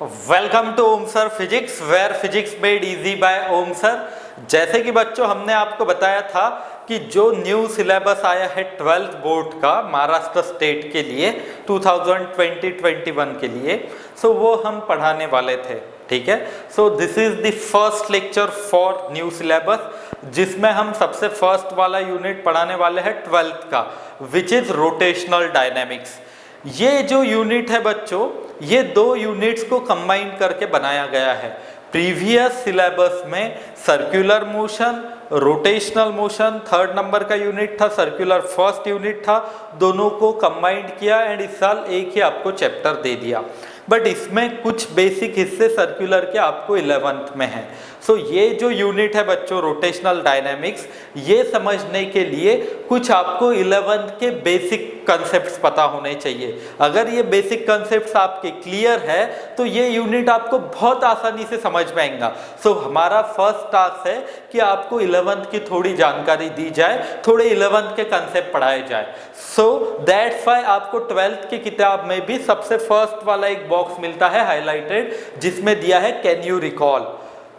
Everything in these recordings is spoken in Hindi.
Welcome to Om sir physics where physics made easy by Om sir. जैसे कि बच्चों हमने आपको बताया था कि जो न्यू सिलेबस आया है 12th बोर्ड का महाराष्ट्र स्टेट के लिए 2020-21 के लिए, सो वो हम पढ़ाने वाले थे। ठीक है, so this is the first lecture for new syllabus, जिसमें हम सबसे फर्स्ट वाला यूनिट पढ़ाने वाले हैं 12th का, विच इज रोटेशनल डायनेमिक्स। ये जो यूनिट है बच्चों, ये दो यूनिट्स को कंबाइन करके बनाया गया है। प्रीवियस सिलेबस में circular motion, rotational motion third number का यूनिट था, सर्कुलर फर्स्ट यूनिट था, दोनों को कंबाइंड किया एंड इस साल एक ही आपको चैप्टर दे दिया। बट इसमें कुछ बेसिक हिस्से सर्कुलर के आपको 11th में है। सो ये जो यूनिट है बच्चों रोटेशनल डायनेमिक्स, ये समझने के लिए कुछ आपको 11th के बेसिक कंसेप्ट्स पता होने चाहिए। अगर ये बेसिक कंसेप्ट्स आपके क्लियर है तो ये यूनिट आपको बहुत आसानी से समझ में आएगा। सो हमारा फर्स्ट टास्क है कि आपको 11th की थोड़ी जानकारी दी जाए, थोड़े 11th के कंसेप्ट पढ़ाए जाए। सो दैट्स व्हाई आपको 12th की किताब में भी सबसे फर्स्ट वाला एक बॉक्स मिलता है हाईलाइटेड, जिसमें दिया है कैन यू रिकॉल।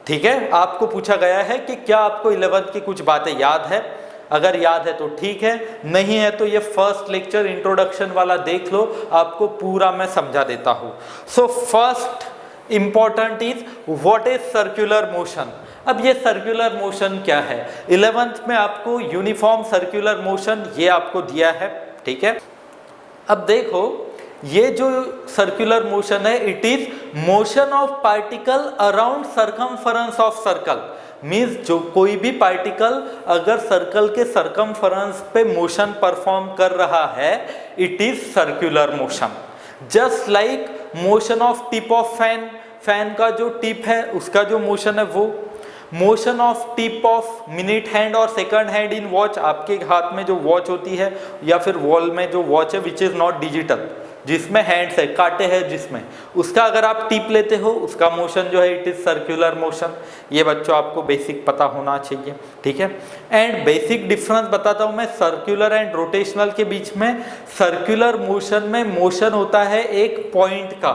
ठीक है, आपको पूछा गया है कि क्या आपको 11th की कुछ बातें याद है। अगर याद है तो ठीक है, नहीं है तो ये फर्स्ट लेक्चर इंट्रोडक्शन वाला देख लो, आपको पूरा मैं समझा देता हूँ। So first important is what is circular motion. अब ये सर्कुलर मोशन क्या है, 11th में आपको यूनिफॉर्म सर्कुलर मोशन ये आपको दिया है। ठीक है, अब देखो ये जो सर्कुलर मोशन है, it is motion of particle around circumference of circle. Means जो कोई भी पार्टिकल अगर सर्कल के सरकमफरेंस पे मोशन परफॉर्म कर रहा है, it is circular motion. Just like motion of tip of fan, fan का जो टिप है उसका जो मोशन है वो, motion of tip of minute hand और सेकंड हैंड इन वॉच, आपके हाथ में जो वॉच होती है या फिर वॉल में जो वॉच है विच इज नॉट डिजिटल, जिसमें हैंड्स है, कांटे हैं जिसमें, उसका अगर आप टिप लेते हो उसका मोशन जो है इट इज सर्कुलर मोशन। ये बच्चों आपको बेसिक पता होना चाहिए। ठीक है, एंड बेसिक डिफरेंस बताता हूं मैं सर्कुलर एंड रोटेशनल के बीच में। सर्कुलर मोशन में मोशन होता है एक पॉइंट का,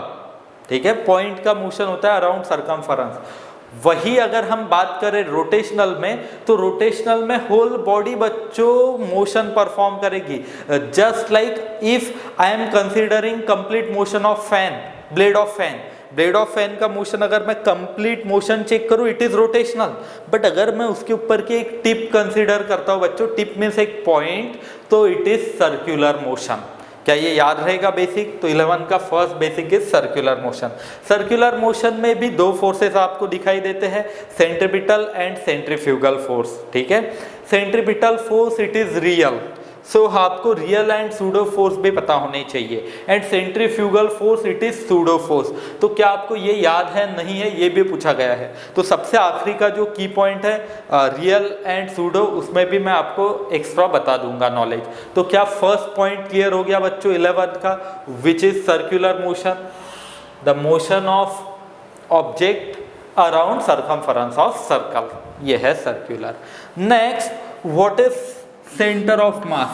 ठीक है, पॉइंट का मोशन होता है अराउंड सरकमफरेंस। वही अगर हम बात करें रोटेशनल में, तो रोटेशनल में होल बॉडी बच्चों मोशन परफॉर्म करेगी। Just like if I am considering complete motion of fan, blade of fan, blade of fan का मोशन अगर मैं कंप्लीट मोशन चेक करूं इट इज रोटेशनल। बट अगर मैं उसके ऊपर की एक टिप कंसीडर करता हूं बच्चों, टिप मीन्स एक पॉइंट, तो इट इज सर्कुलर मोशन। क्या ये याद रहेगा बेसिक? तो 11 का first basic is circular motion. Circular motion में भी दो फोर्सेस आपको दिखाई देते हैं, सेंट्रीपिटल एंड सेंट्रीफ्यूगल फोर्स। ठीक है, centripetal force it is real, so आपको रियल एंड सूडो फोर्स भी पता होने चाहिए, and centrifugal force it is pseudo force. तो क्या आपको ये याद है? नहीं है, ये भी पूछा गया है। तो सबसे आखिरी का जो की पॉइंट है रियल एंड सूडो, उसमें भी मैं आपको एक्स्ट्रा बता दूंगा नॉलेज। तो क्या फर्स्ट पॉइंट क्लियर हो गया बच्चों 11th का, which is circular motion, the motion of object around circumference of circle, ये है circular. Next, what is centre of mass,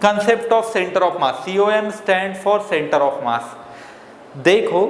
concept of centre of mass, COM stand for centre of mass. देखो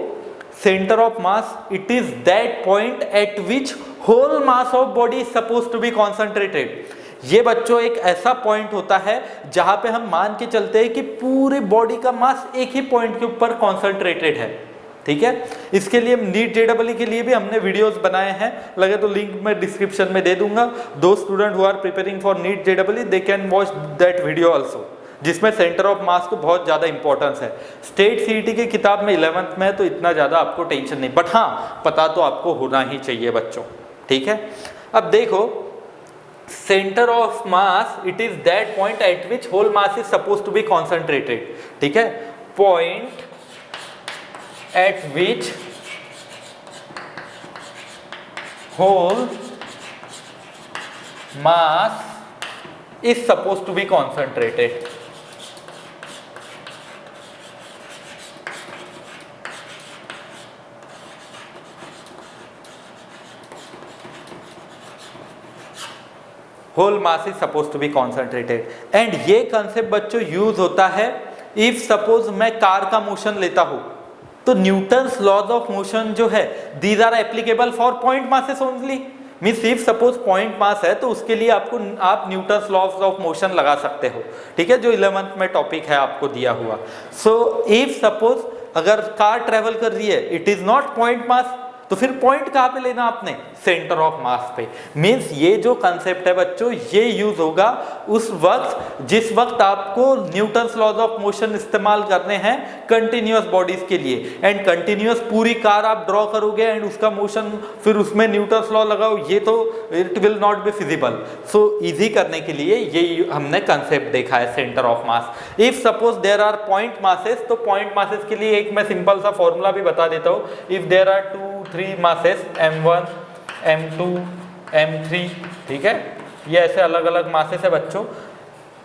centre of mass it is that point at which whole mass of body is suppose to be concentrated. ये बच्चों एक ऐसा पॉइंट होता है जहां पे हम मान के चलते हैं कि पूरी बॉडी का मास एक ही पॉइंट के ऊपर कॉन्सेंट्रेटेड है। ठीक है, इसके लिए नीट JEE के लिए भी हमने वीडियोस बनाए हैं, लगे तो लिंक मैं डिस्क्रिप्शन में दे दूंगा। दो student who are preparing for NEET JEE they can watch that video also, जिसमें सेंटर ऑफ मास को बहुत ज़्यादा इंपॉर्टेंस है। स्टेट CET की किताब में 11th में है तो इतना ज़्यादा आपको टेंशन नहीं, बट हाँ पता तो आपको होना ही चाहिए बच्चों। ठीक है, अब देखो centre of mass it is that point at which whole mass is suppose to be concentrated. ठीक है, point at which whole mass is supposed to be concentrated। Whole mass is suppose to be concentrated, and ये कंसेप्ट बच्चों यूज होता है इफ सपोज मैं कार का मोशन लेता हूं। तो न्यूटन्स लॉज ऑफ मोशन जो है these are applicable for point masses only. Means if suppose point mass है तो उसके लिए आप न्यूटन्स लॉज ऑफ मोशन लगा सकते हो, ठीक है, जो 11th में टॉपिक है आपको दिया हुआ। सो इफ सपोज अगर कार ट्रेवल कर रही है, it is not point mass, तो फिर पॉइंट कहाँ पे लेना आपने, सेंटर ऑफ मास पे। मीन्स ये जो कंसेप्ट है बच्चों ये यूज होगा उस वक्त जिस वक्त आपको न्यूटन्स लॉज ऑफ मोशन इस्तेमाल करने हैं कंटिन्यूअस बॉडीज के लिए। एंड कंटिन्यूअस पूरी कार आप ड्रॉ करोगे एंड उसका मोशन फिर उसमें न्यूटन्स लॉ लगाओ, ये तो it will not be feasible. So easy करने के लिए ये हमने कंसेप्ट देखा है centre of mass. If suppose there are point masses, तो पॉइंट मासेस के लिए एक मैं सिंपल सा फॉर्मूला भी बता देता हूँ। If there are 2-3 masses m1 m2 m3, ठीक है, ये ऐसे अलग अलग मासेस है बच्चों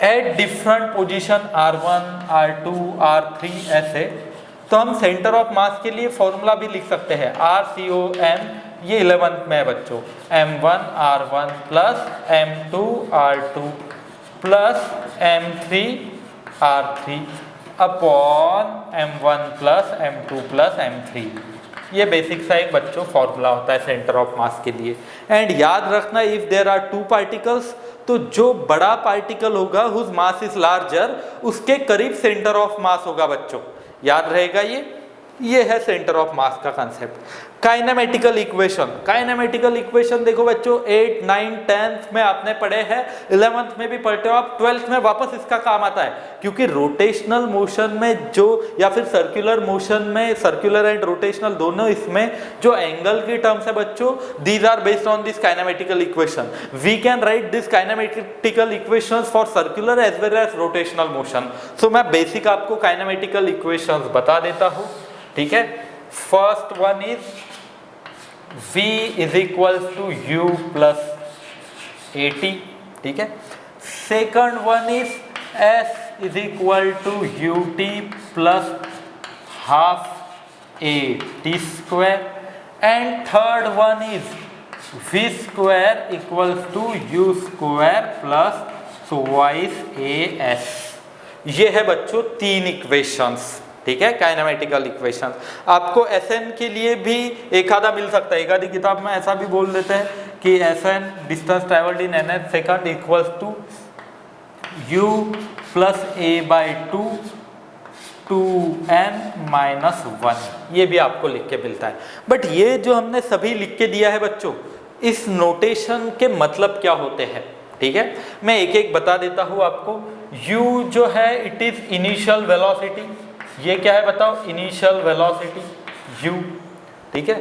at different position r1 r2 r3 ऐसे। तो हम सेंटर ऑफ मास के लिए फॉर्मूला भी लिख सकते हैं RCOM, ये 11th में है बच्चों, m1 r1 plus m2 r2 plus m3 r3 upon m1 plus m2 plus m3। ये बेसिक सा एक बच्चों फॉर्मूला होता है सेंटर ऑफ मास के लिए। एंड याद रखना इफ देयर आर 2 पार्टिकल्स, तो जो बड़ा पार्टिकल होगा हुज मास इज लार्जर, उसके करीब सेंटर ऑफ मास होगा बच्चों, याद रहेगा ये है सेंटर ऑफ मास का concept. Kinematical equation, kinematical equation देखो बच्चों 8, 9, 10th में आपने पढ़े हैं, 11th में भी पढ़ते हो आप, 12th में वापस इसका काम आता है, क्योंकि रोटेशनल मोशन में जो या फिर सर्कुलर मोशन में, सर्कुलर एंड रोटेशनल दोनों इसमें जो एंगल की टर्म्स है बच्चों these are based on this kinematical equation. We can write this kinematical equations for circular as well as rotational motion. So मैं बेसिक आपको काइनेमेटिकल इक्वेशंस बता देता हूँ, ठीक है। First one is V is equal to U plus AT, ठीक है। Second one is S is equal to UT plus half AT square. And third one is V square equal to U square plus twice AS। ये है बच्चों 3 इक्वेशंस, ठीक है, काइनेमेटिकल इक्वेशन। आपको SN के लिए भी एक आधा मिल सकता है, एक आधी किताब में ऐसा भी बोल देते हैं कि SN distance travelled in nth second equals to U plus A/2 2n minus 1, ये भी आपको लिख के मिलता है। बट ये जो हमने सभी लिख के दिया है बच्चों, इस नोटेशन के मतलब क्या होते हैं, ठीक है, मैं एक एक बता देता हूँ आपको। U जो है इट इज इनिशियल वेलोसिटी, ये क्या है बताओ, इनिशियल वेलोसिटी u, ठीक है।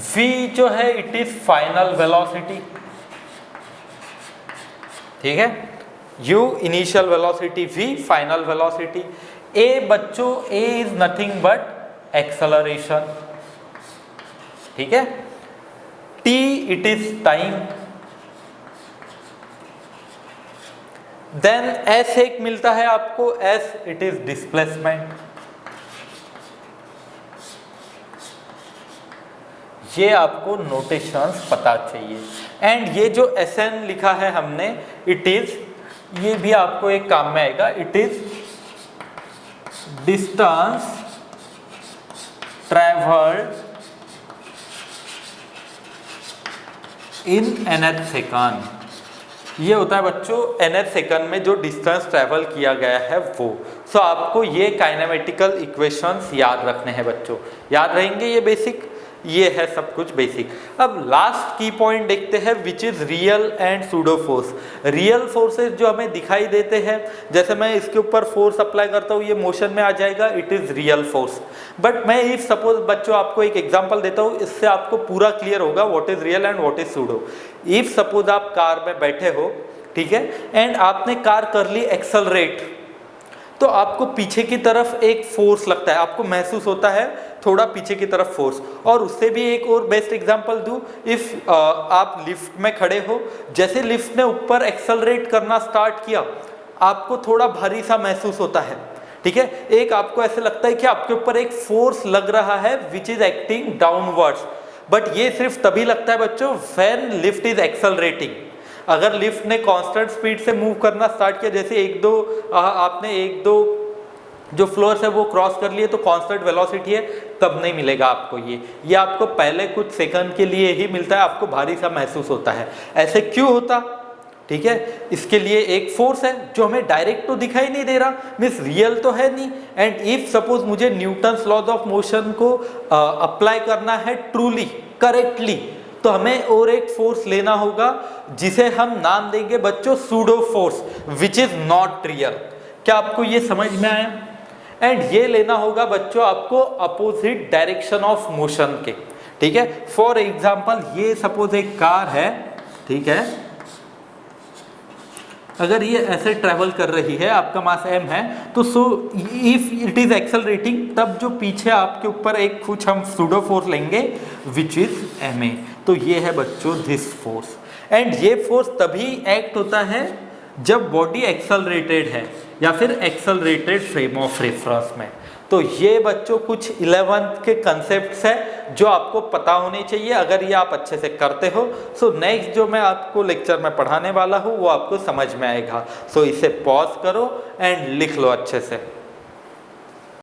v जो है इट इज फाइनल वेलोसिटी, ठीक है, u initial velocity, v final velocity. a बच्चों a is nothing but acceleration, ठीक है। t it is time. Then s एक मिलता है आपको, s इट इज डिस्प्लेसमेंट। ये आपको नोटेशंस पता चाहिए। एंड ये जो SN लिखा है हमने, इट इज, ये भी आपको एक काम में आएगा, it is distance travelled in nth second. ये होता है बच्चों nth सेकंड में जो डिस्टेंस ट्रेवल किया गया है वो। सो आपको ये काइनेमेटिकल इक्वेशंस याद रखने हैं बच्चों, याद रहेंगे ये बेसिक, ये है सब कुछ बेसिक। अब लास्ट की पॉइंट देखते हैं which is real and pseudo force. Real forces जो हमें दिखाई देते हैं, जैसे मैं इसके ऊपर फोर्स अप्लाई करता हूँ ये मोशन में आ जाएगा, it is real force. But मैं इफ सपोज बच्चों आपको एक एग्जांपल देता हूँ, इससे आपको पूरा क्लियर होगा what is real and what is pseudo. If suppose आप कार में बैठे हो, ठीक है, एंड आपने कार कर ली एक्सेलरेट, तो आपको पीछे की तरफ एक फोर्स लगता है, आपको महसूस होता है थोड़ा पीछे की तरफ फोर्स। और उससे भी एक और बेस्ट एग्जांपल दूं, इफ आप लिफ्ट में खड़े हो, जैसे लिफ्ट ने ऊपर एक्सेलरेट करना स्टार्ट किया, आपको थोड़ा भारी सा महसूस होता है, ठीक है। एक आपको ऐसे लगता है कि आपके ऊपर एक फोर्स लग रहा है which is acting downwards. But ये सिर्फ तभी लगता है बच्चों व्हेन लिफ्ट इज एक्सेलरेटिंग। अगर लिफ्ट ने कांस्टेंट स्पीड से मूव करना स्टार्ट किया, जैसे आपने एक दो जो फ्लोर्स है वो क्रॉस कर लिए, तो कांस्टेंट वेलोसिटी है, तब नहीं मिलेगा आपको ये आपको पहले कुछ सेकंड के लिए ही मिलता है, आपको भारी सा महसूस होता है। ऐसे क्यों होता, ठीक है, इसके लिए एक फोर्स है जो हमें डायरेक्ट तो दिखाई नहीं दे रहा, मीन्स रियल तो है नहीं। एंड इफ सपोज मुझे न्यूटन्स लॉज ऑफ मोशन को अप्लाई करना है ट्रूली करेक्टली, तो हमें और एक फोर्स लेना होगा जिसे हम नाम देंगे बच्चों pseudo force, which is not real. क्या आपको ये समझ में आया? एंड ये लेना होगा बच्चों आपको अपोजिट डायरेक्शन ऑफ मोशन के, ठीक है। फॉर एग्जाम्पल ये सपोज एक कार है, ठीक है, अगर ये ऐसे ट्रेवल कर रही है, आपका मास m है, तो so if it is accelerating, तब जो पीछे आपके ऊपर एक कुछ हम सूडो फोर्स लेंगे विच इज ma। तो ये है बच्चों दिस फोर्स। एंड ये फोर्स तभी एक्ट होता है जब बॉडी एक्सेलरेटेड है या फिर एक्सेलरेटेड फ्रेम ऑफ रेफरेंस में। तो ये बच्चों कुछ 11th के कंसेप्ट्स है जो आपको पता होने चाहिए, अगर ये आप अच्छे से करते हो। सो नेक्स्ट जो मैं आपको लेक्चर में पढ़ाने वाला हूँ वो आपको समझ में आएगा। सो इसे पॉज करो एंड लिख लो अच्छे से।